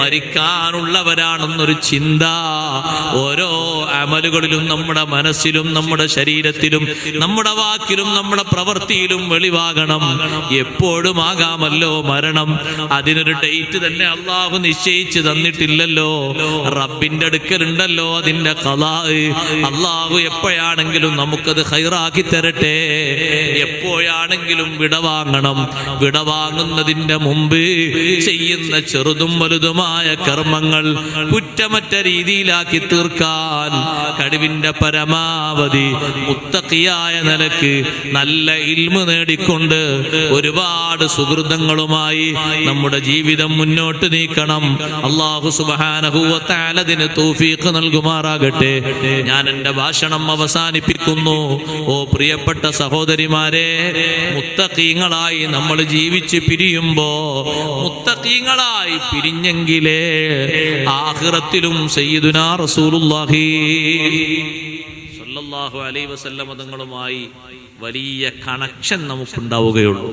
മരിക്കാനുള്ളവരാണെന്നൊരു ചിന്ത ഓരോ അമലുകളിലും, നമ്മുടെ മനസ്സിലും, നമ്മുടെ ശരീരത്തിലും, നമ്മുടെ വാക്കിലും, നമ്മുടെ പ്രവൃത്തിയിലും വെളിവാകണം. എപ്പോഴും ആകാമല്ലോ മരണം. അതിനൊരു ഡേറ്റ് തന്നെ അള്ളാഹു നിശ്ചയിച്ചു തന്നിട്ടില്ലല്ലോ. റബ്ബിന്റെ അടുക്കലുണ്ടല്ലോ അതിന്റെ ഖളാ. അള്ളാഹു എപ്പോഴാണെങ്കിലും നമുക്കത് ഖൈറാക്കി തരട്ടെ. എപ്പോഴാണെങ്കിലും വിടവാങ്ങണം. വിടവാങ്ങുന്നതിന്റെ മുമ്പ് ചെയ്യുന്ന ചെറുതും വലുതുമായ കർമ്മങ്ങൾ കുറ്റമറ്റ രീതിയിലാക്കി തീർക്കാൻ കഴിവിന്റെ പരമാവധി മുത്തഖിയായ നിലക്ക് നല്ല ഇൽമു നേടിക്കൊണ്ട് ഒരുപാട് സുഹൃതങ്ങളുമായി നമ്മുടെ ജീവിതം മുന്നോട്ട് നീക്കണം. അല്ലാഹു സുബ്ഹാനഹു വ തആല അതിന് തൗഫീഖ് നൽകുമാറാകട്ടെ. ഞാൻ എൻ്റെ ഭാഷണം അവസാനിപ്പിക്കുന്നു. ഓ പ്രിയപ്പെട്ട സഹോദരിമാരെ, മുത്തഖീങ്ങളായി നമ്മൾ ജീവിച്ച് പിരിയുമ്പോ, മുത്തഖീങ്ങളായി പിരിഞ്ഞെങ്കിലേ ആഖിറത്തിലും സയ്യിദുനാ റസൂലുള്ളാഹി സ്വല്ലല്ലാഹു അലൈഹി വസല്ലം തങ്ങളുമായി വലിയ കണക്ഷൻ നമുക്കുണ്ടാവുകയുള്ളൂ.